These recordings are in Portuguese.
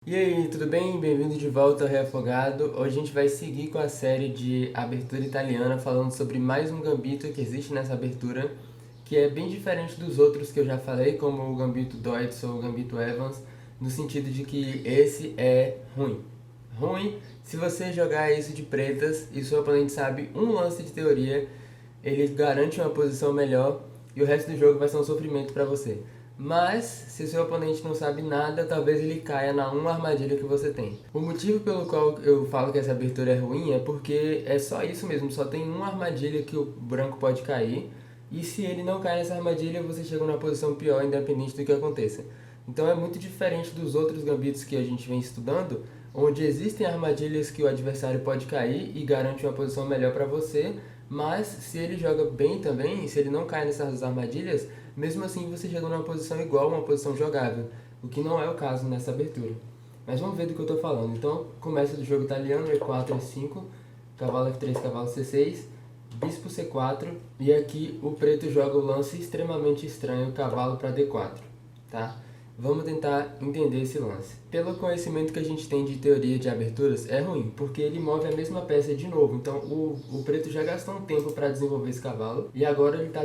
E aí, tudo bem? Bem-vindo de volta ao Reafogado. Hoje a gente vai seguir com a série de abertura italiana, falando sobre mais um gambito que existe nessa abertura, que é bem diferente dos outros que eu já falei, como o gambito Deutz ou o gambito Evans, no sentido de que esse é ruim. Ruim, se você jogar isso de pretas e seu oponente sabe um lance de teoria, ele garante uma posição melhor e o resto do jogo vai ser um sofrimento para você. Mas, se seu oponente não sabe nada, talvez ele caia na uma armadilha que você tem. O motivo pelo qual eu falo que essa abertura é ruim é porque é só isso mesmo, só tem uma armadilha que o branco pode cair, e se ele não cai nessa armadilha, você chega numa posição pior, independente do que aconteça. Então é muito diferente dos outros gambitos que a gente vem estudando, onde existem armadilhas que o adversário pode cair e garante uma posição melhor para você, mas se ele joga bem também, se ele não cai nessas armadilhas, mesmo assim você chega numa posição igual, uma posição jogável, o que não é o caso nessa abertura. Mas vamos ver do que eu estou falando. Então, começa do jogo italiano, E4, E5, cavalo F3, cavalo C6, bispo C4, e aqui o preto joga o lance extremamente estranho, cavalo para D4, tá? Vamos tentar entender esse lance. Pelo conhecimento que a gente tem de teoria de aberturas, é ruim, porque ele move a mesma peça de novo. Então o preto já gastou um tempo para desenvolver esse cavalo, e agora ele está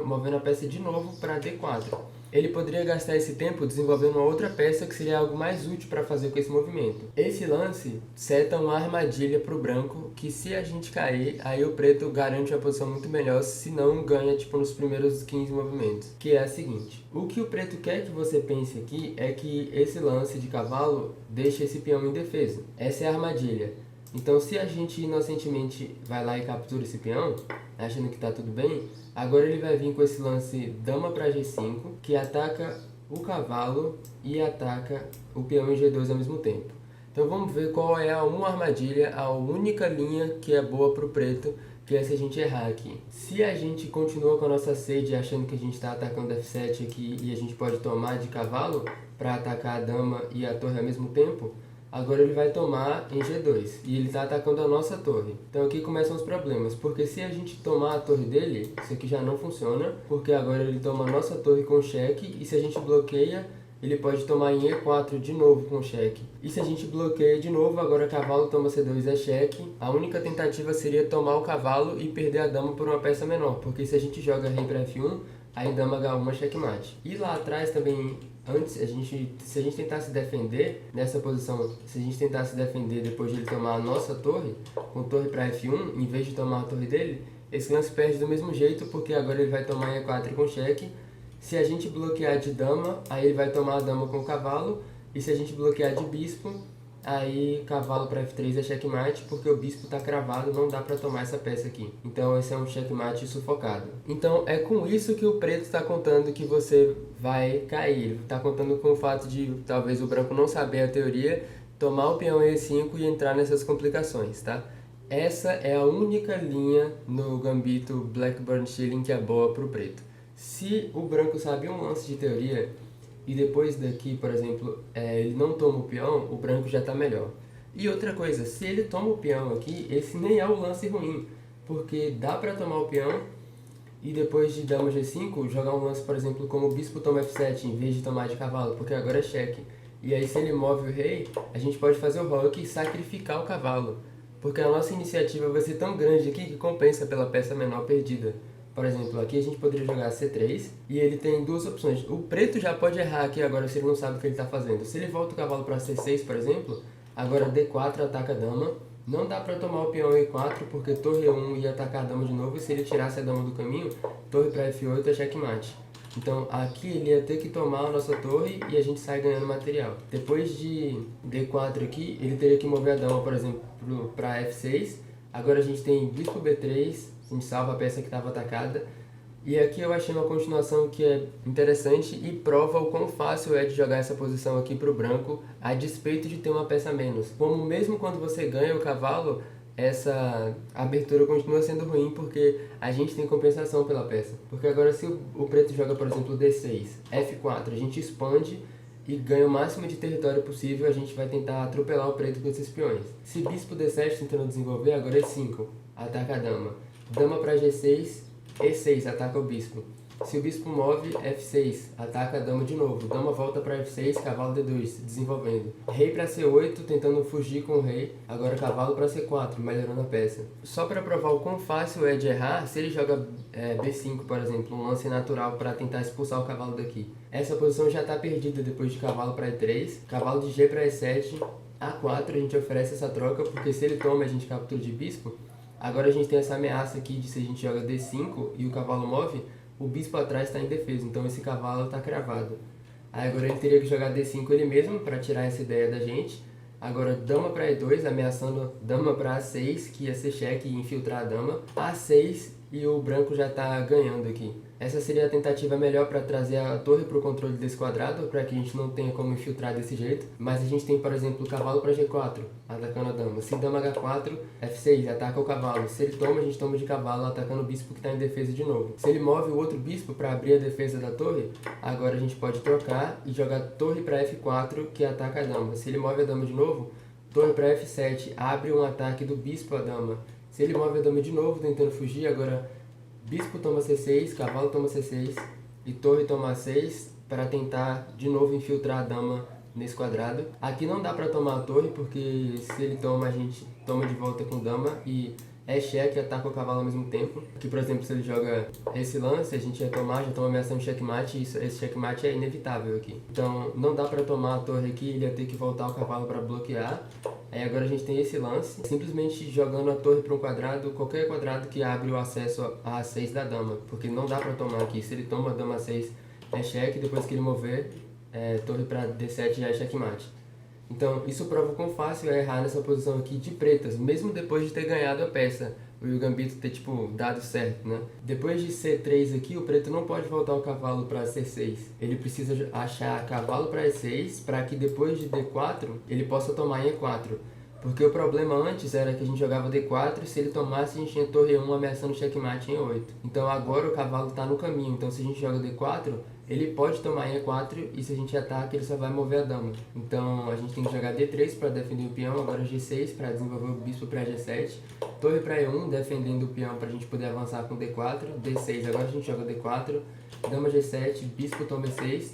movendo a peça de novo para D4. Ele poderia gastar esse tempo desenvolvendo uma outra peça que seria algo mais útil para fazer com esse movimento. Esse lance seta uma armadilha para o branco, que se a gente cair, aí o preto garante uma posição muito melhor, se não ganha tipo nos primeiros 15 movimentos. Que é a seguinte: o que o preto quer que você pense aqui é que esse lance de cavalo deixa esse peão indefeso. Essa é a armadilha. Então, se a gente inocentemente vai lá e captura esse peão, achando que está tudo bem, agora ele vai vir com esse lance dama para G5, que ataca o cavalo e ataca o peão em G2 ao mesmo tempo. Então vamos ver qual é a uma armadilha, a única linha que é boa para o preto, que é se a gente errar aqui. Se a gente continua com a nossa sede achando que a gente está atacando F7 aqui e a gente pode tomar de cavalo para atacar a dama e a torre ao mesmo tempo, agora ele vai tomar em G2 e ele está atacando a nossa torre. Então aqui começam os problemas, porque se a gente tomar a torre dele, isso aqui já não funciona, porque agora ele toma a nossa torre com cheque, e se a gente bloqueia, ele pode tomar em E4 de novo com cheque. E se a gente bloqueia de novo, agora cavalo toma C2 é cheque. A única tentativa seria tomar o cavalo e perder a dama por uma peça menor, porque se a gente joga rei para F1, aí dama H1 é checkmate. E lá atrás também, antes, se a gente tentar se defender nessa posição, se a gente tentar se defender depois de ele tomar a nossa torre, com torre para F1, em vez de tomar a torre dele, esse lance perde do mesmo jeito, porque agora ele vai tomar em E4 com cheque. Se a gente bloquear de dama, aí ele vai tomar a dama com o cavalo, e se a gente bloquear de bispo, aí cavalo para F3 é checkmate, porque o bispo está cravado, não dá para tomar essa peça aqui. Então esse é um checkmate sufocado. Então é com isso que o preto está contando que você vai cair. Ele está contando com o fato de talvez o branco não saber a teoria, tomar o peão E5 e entrar nessas complicações, tá? Essa é a única linha no gambito Blackburn Shilling que é boa para o preto. Se o branco sabe um lance de teoria e depois daqui, por exemplo, ele não toma o peão, o branco já está melhor. E outra coisa, se ele toma o peão aqui, esse nem é o lance ruim, porque dá para tomar o peão e depois de dama G5 jogar um lance, por exemplo, como o bispo toma F7 em vez de tomar de cavalo, porque agora é cheque. E aí se ele move o rei, a gente pode fazer o roque e sacrificar o cavalo, porque a nossa iniciativa vai ser tão grande aqui que compensa pela peça menor perdida. Por exemplo, aqui a gente poderia jogar C3 e ele tem duas opções. O preto já pode errar aqui agora se ele não sabe o que ele está fazendo. Se ele volta o cavalo para C6, por exemplo, agora D4 ataca a dama. Não dá para tomar o peão E4 porque torre E1 ia atacar a dama de novo, e se ele tirasse a dama do caminho, torre para F8 é checkmate. Então aqui ele ia ter que tomar a nossa torre e a gente sai ganhando material. Depois de D4 aqui, ele teria que mover a dama, por exemplo, para F6. Agora a gente tem bispo B3, a gente salva a peça que estava atacada. E aqui eu achei uma continuação que é interessante e prova o quão fácil é de jogar essa posição aqui para o branco, a despeito de ter uma peça a menos. Como mesmo quando você ganha o cavalo, essa abertura continua sendo ruim porque a gente tem compensação pela peça. Porque agora se o preto joga, por exemplo, D6, F4, a gente expande e ganha o máximo de território possível, a gente vai tentar atropelar o preto com esses peões. Se bispo D7 tentando desenvolver, agora E5, ataca a dama. Dama para G6, E6, ataca o bispo. Se o bispo move, F6, ataca a dama de novo. Dama volta para F6, cavalo D2, desenvolvendo. Rei para C8, tentando fugir com o rei. Agora cavalo para C4, melhorando a peça. Só para provar o quão fácil é de errar, se ele joga B5, por exemplo, um lance natural para tentar expulsar o cavalo daqui. Essa posição já está perdida depois de cavalo para E3, cavalo de G para E7, A4 a gente oferece essa troca, porque se ele toma a gente captura de bispo. Agora a gente tem essa ameaça aqui de se a gente joga D5 e o cavalo move, o bispo atrás está em defesa, então esse cavalo está cravado. Aí agora ele teria que jogar D5 ele mesmo para tirar essa ideia da gente. Agora dama para E2, ameaçando dama para A6, que ia ser cheque e infiltrar a dama. A6 e o branco já está ganhando aqui. Essa seria a tentativa melhor para trazer a torre para o controle desse quadrado, para que a gente não tenha como infiltrar desse jeito. Mas a gente tem, por exemplo, o cavalo para G4, atacando a dama. Se dama H4, F6, ataca o cavalo. Se ele toma, a gente toma de cavalo, atacando o bispo que está em defesa de novo. Se ele move o outro bispo para abrir a defesa da torre, agora a gente pode trocar e jogar torre para F4, que ataca a dama. Se ele move a dama de novo, torre para F7, abre um ataque do bispo à dama. Se ele move a dama de novo, tentando fugir, agora bispo toma C6, cavalo toma C6 e torre toma A6 para tentar de novo infiltrar a dama nesse quadrado. Aqui não dá para tomar a torre, porque se ele toma, a gente toma de volta com dama e é cheque e ataca o cavalo ao mesmo tempo. Aqui, por exemplo, se ele joga esse lance, a gente ia tomar, já toma ameaça de checkmate e esse checkmate é inevitável aqui. Então não dá para tomar a torre aqui, ele ia ter que voltar o cavalo para bloquear. Aí agora a gente tem esse lance, simplesmente jogando a torre para um quadrado, qualquer quadrado que abre o acesso a A6 da dama, porque não dá para tomar aqui. Se ele toma dama A6 é cheque, depois que ele mover, torre para D7 já é checkmate. Então isso prova o quão fácil é errar nessa posição aqui de pretas, mesmo depois de ter ganhado a peça, o gambito ter dado certo, né? Depois de C3 aqui, o preto não pode voltar o cavalo para C6. Ele precisa achar cavalo para E6, para que depois de D4 ele possa tomar em E4. Porque o problema antes era que a gente jogava D4 e se ele tomasse a gente tinha torre 1 ameaçando checkmate em E8. Então agora o cavalo está no caminho, então se a gente joga D4, ele pode tomar em E4 e se a gente ataca ele só vai mover a dama. Então a gente tem que jogar D3 para defender o peão, agora G6 para desenvolver o bispo para G7, torre para E1 defendendo o peão para a gente poder avançar com D4, D6, agora a gente joga D4, dama G7, bispo toma E6,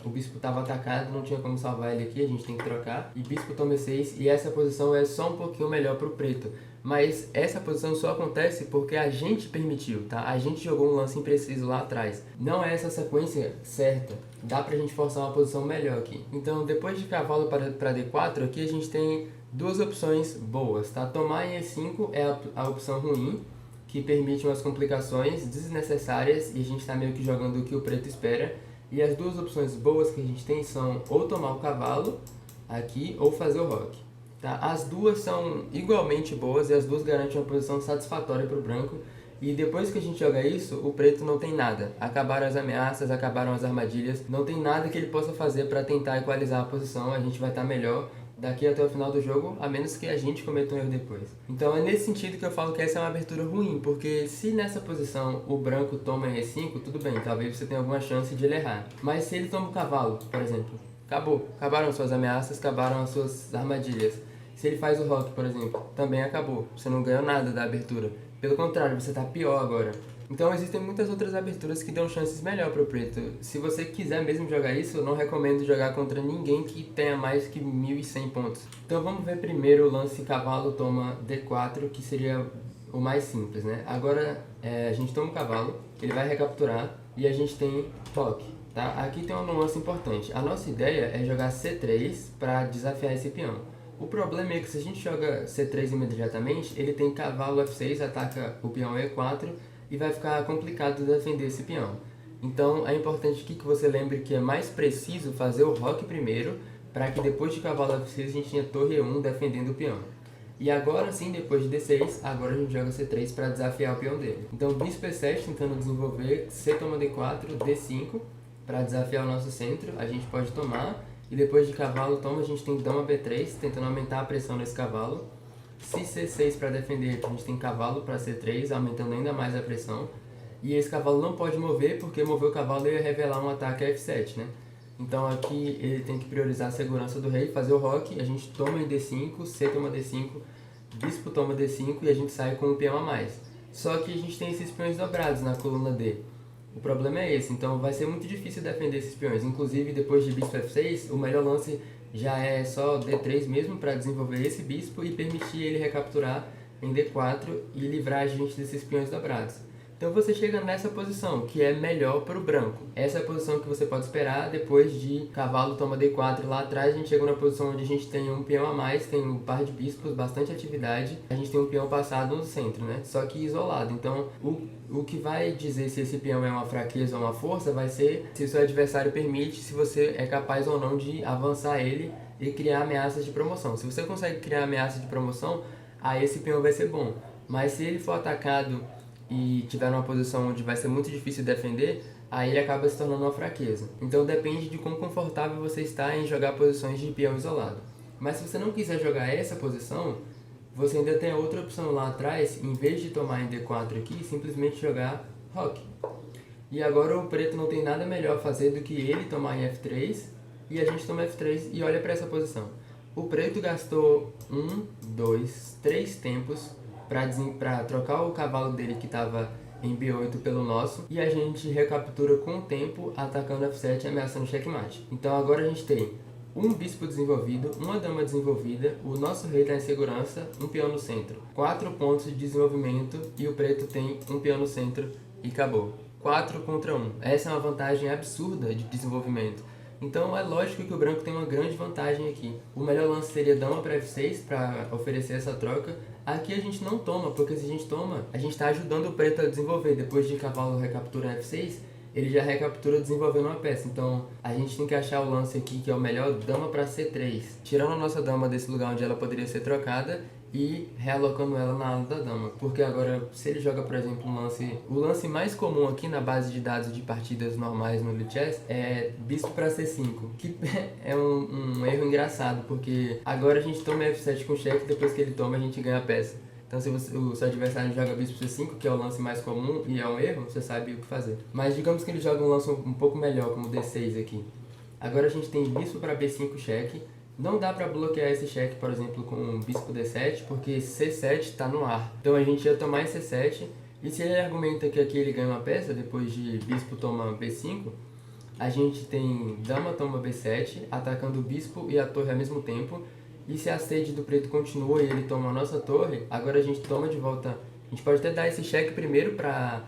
o bispo estava atacado, não tinha como salvar ele aqui, a gente tem que trocar, e bispo toma E6, e essa posição é só um pouquinho melhor para o preto. Mas essa posição só acontece porque a gente permitiu, tá? A gente jogou um lance impreciso lá atrás. Não é essa sequência certa. Dá pra gente forçar uma posição melhor aqui. Então, depois de cavalo para D4, aqui a gente tem duas opções boas, tá? Tomar em E5 é a opção ruim, que permite umas complicações desnecessárias e a gente tá meio que jogando o que o preto espera. E as duas opções boas que a gente tem são ou tomar o cavalo aqui ou fazer o roque. Tá? As duas são igualmente boas e as duas garantem uma posição satisfatória para o branco. E depois que a gente joga isso, o preto não tem nada. Acabaram as ameaças, acabaram as armadilhas. Não tem nada que ele possa fazer para tentar equalizar a posição. A gente vai estar melhor daqui até o final do jogo, a menos que a gente cometa um erro depois. Então é nesse sentido que eu falo que essa é uma abertura ruim, porque se nessa posição o branco toma em E5, tudo bem, talvez você tenha alguma chance de ele errar. Mas se ele toma o cavalo, por exemplo, acabou. Acabaram as suas ameaças, acabaram as suas armadilhas. Se ele faz o roque, por exemplo, também acabou. Você não ganhou nada da abertura. Pelo contrário, você está pior agora. Então existem muitas outras aberturas que dão chances melhor para o preto. Se você quiser mesmo jogar isso, eu não recomendo jogar contra ninguém que tenha mais que 1.100 pontos. Então vamos ver primeiro o lance cavalo toma D4, que seria o mais simples, né? Agora a gente toma o cavalo, ele vai recapturar e a gente tem roque. Tá? Aqui tem uma nuance importante. A nossa ideia é jogar C3 para desafiar esse peão. O problema é que se a gente joga C3 imediatamente, ele tem cavalo F6, ataca o peão E4 e vai ficar complicado defender esse peão. Então é importante aqui que você lembre que é mais preciso fazer o roque primeiro, para que depois de cavalo F6 a gente tenha torre E1 defendendo o peão. E agora sim, depois de D6, agora a gente joga C3 para desafiar o peão dele. Então bispo E7 tentando desenvolver, C toma D4, D5 para desafiar o nosso centro, a gente pode tomar. E depois de cavalo toma, a gente tem dama B3, tentando aumentar a pressão nesse cavalo. Se C6 para defender, a gente tem cavalo para C3, aumentando ainda mais a pressão. E esse cavalo não pode mover, porque mover o cavalo ia revelar um ataque a F7, né? Então aqui ele tem que priorizar a segurança do rei, fazer o roque, a gente toma em D5, C toma D5, bispo toma D5 e a gente sai com um peão a mais. Só que a gente tem esses peões dobrados na coluna D. O problema é esse, então vai ser muito difícil defender esses peões. Inclusive, depois de bispo F6, o melhor lance já é só D3 mesmo para desenvolver esse bispo e permitir ele recapturar em D4 e livrar a gente desses peões dobrados. Então você chega nessa posição, que é melhor para o branco. Essa é a posição que você pode esperar depois de cavalo toma D4. Lá atrás a gente chegou na posição onde a gente tem um peão a mais, tem um par de bispos, bastante atividade. A gente tem um peão passado no centro, né? Só que isolado. Então o que vai dizer se esse peão é uma fraqueza ou uma força vai ser se o seu adversário permite, se você é capaz ou não de avançar ele e criar ameaças de promoção. Se você consegue criar ameaças de promoção, aí esse peão vai ser bom. Mas se ele for atacado e tiver numa posição onde vai ser muito difícil defender, aí ele acaba se tornando uma fraqueza. Então depende de quão confortável você está em jogar posições de peão isolado. Mas se você não quiser jogar essa posição, você ainda tem a outra opção lá atrás, em vez de tomar em D4 aqui, simplesmente jogar roque. E agora o preto não tem nada melhor a fazer do que ele tomar em F3, e a gente toma F3 e olha para essa posição. O preto gastou 1, 2, 3 tempos para trocar o cavalo dele que estava em B8 pelo nosso, e a gente recaptura com o tempo atacando F7 e ameaçando checkmate. Então agora a gente tem um bispo desenvolvido, uma dama desenvolvida, o nosso rei está em segurança, um peão no centro. 4 pontos de desenvolvimento e o preto tem um peão no centro e acabou. 4 contra 1. Essa é uma vantagem absurda de desenvolvimento. Então é lógico que o branco tem uma grande vantagem aqui. O melhor lance seria dama para F6 para oferecer essa troca. Aqui a gente não toma, porque se a gente toma, a gente está ajudando o preto a desenvolver. Depois de cavalo recaptura em F6, ele já recaptura desenvolvendo uma peça. Então a gente tem que achar o lance aqui que é o melhor, dama para C3. Tirando a nossa dama desse lugar onde ela poderia ser trocada e realocando ela na ala da dama. Porque agora, se ele joga, por exemplo, o lance mais comum aqui na base de dados de partidas normais no Lichess é bispo para C5, que é um erro engraçado, porque agora a gente toma F7 com cheque, depois que ele toma a gente ganha a peça. Então se o seu adversário joga bispo C5, que é o lance mais comum e é um erro, você sabe o que fazer. Mas digamos que ele joga um lance um pouco melhor, como D6 aqui. Agora a gente tem bispo para B5 cheque. Não dá para bloquear esse cheque, por exemplo, com bispo D7, porque C7 está no ar. Então a gente ia tomar em C7, e se ele argumenta que aqui ele ganha uma peça, depois de bispo toma B5, a gente tem dama toma B7, atacando o bispo e a torre ao mesmo tempo. E se a sede do preto continua e ele toma a nossa torre, agora a gente toma de volta. A gente pode até dar esse cheque primeiro para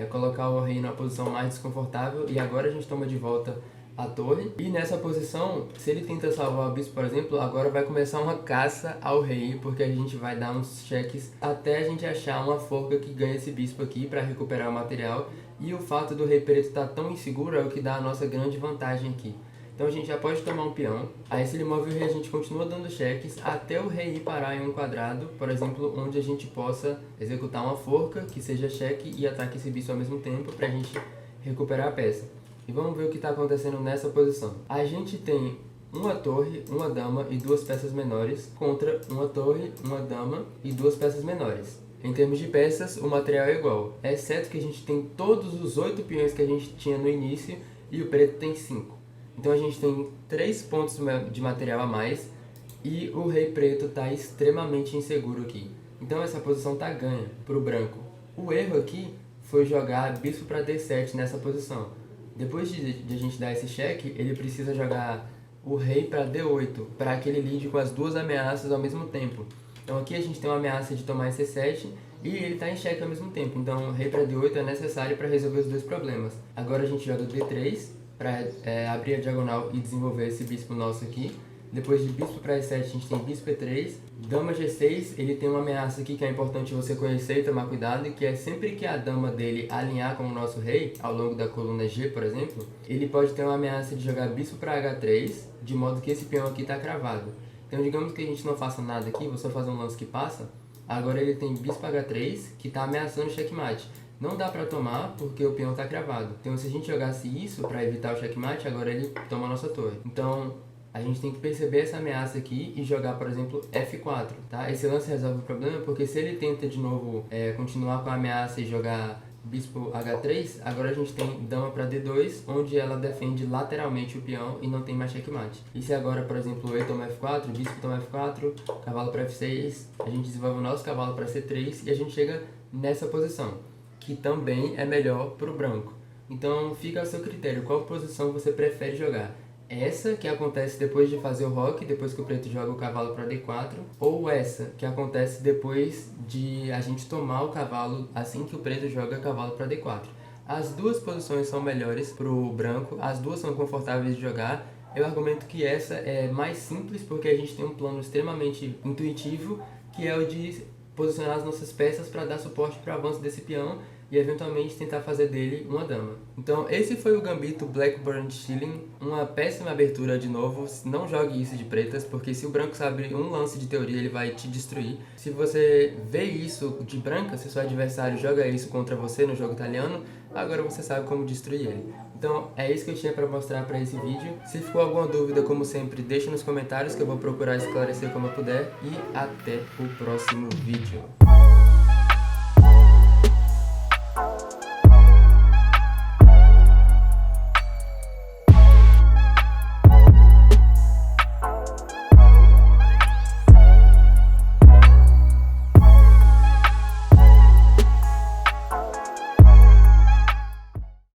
colocar o rei na posição mais desconfortável, e agora a gente toma de volta a torre. E nessa posição, se ele tenta salvar o bispo, por exemplo, agora vai começar uma caça ao rei, porque a gente vai dar uns cheques até a gente achar uma forca que ganha esse bispo aqui para recuperar o material. E o fato do rei preto estar tão inseguro é o que dá a nossa grande vantagem aqui. Então a gente já pode tomar um peão, aí se ele move o rei a gente continua dando cheques até o rei ir parar em um quadrado, por exemplo, onde a gente possa executar uma forca que seja cheque e ataque esse bispo ao mesmo tempo para a gente recuperar a peça. E vamos ver o que está acontecendo nessa posição. A gente tem uma torre, uma dama e 2 peças menores contra uma torre, uma dama e 2 peças menores. Em termos de peças, o material é igual, exceto que a gente tem todos os 8 peões que a gente tinha no início e o preto tem 5. Então a gente tem 3 pontos de material a mais e o rei preto está extremamente inseguro aqui. Então essa posição está ganha para o branco. O erro aqui foi jogar bispo para D7 nessa posição. Depois de a gente dar esse cheque, ele precisa jogar o rei para D8, para que ele lide com as 2 ameaças ao mesmo tempo. Então aqui a gente tem uma ameaça de tomar em C7 e ele está em cheque ao mesmo tempo. Então rei para D8 é necessário para resolver os 2 problemas. Agora a gente joga D3 para abrir a diagonal e desenvolver esse bispo nosso aqui. Depois de bispo para E7 a gente tem bispo E3, dama G6, ele tem uma ameaça aqui que é importante você conhecer e tomar cuidado, que é sempre que a dama dele alinhar com o nosso rei, ao longo da coluna G, por exemplo, ele pode ter uma ameaça de jogar bispo para H3, de modo que esse peão aqui está cravado. Então digamos que a gente não faça nada aqui, vou só fazer um lance que passa, agora ele tem bispo H3, que está ameaçando o checkmate. Não dá para tomar porque o peão está cravado. Então se a gente jogasse isso para evitar o checkmate, agora ele toma a nossa torre. Então a gente tem que perceber essa ameaça aqui e jogar, por exemplo, F4, tá? Esse lance resolve o problema porque se ele tenta de novo continuar com a ameaça e jogar bispo H3, agora a gente tem dama para D2, onde ela defende lateralmente o peão e não tem mais checkmate. E se agora, por exemplo, eu toma F4, bispo toma F4, cavalo para F6, a gente desenvolve o nosso cavalo para C3 e a gente chega nessa posição, que também é melhor para o branco. Então fica ao seu critério, qual posição você prefere jogar. Essa que acontece depois de fazer o roque, depois que o preto joga o cavalo para D4, ou essa que acontece depois de a gente tomar o cavalo assim que o preto joga cavalo para D4. As duas posições são melhores para o branco, as duas são confortáveis de jogar. Eu argumento que essa é mais simples porque a gente tem um plano extremamente intuitivo, que é o de posicionar as nossas peças para dar suporte para o avanço desse peão e eventualmente tentar fazer dele uma dama. Então esse foi o gambito Blackburn Shilling, uma péssima abertura de novo. Não jogue isso de pretas, porque se o branco sabe um lance de teoria, ele vai te destruir. Se você vê isso de branca, se seu adversário joga isso contra você no jogo italiano, agora você sabe como destruir ele. Então é isso que eu tinha para mostrar para esse vídeo. Se ficou alguma dúvida, como sempre, deixa nos comentários que eu vou procurar esclarecer como eu puder. E até o próximo vídeo.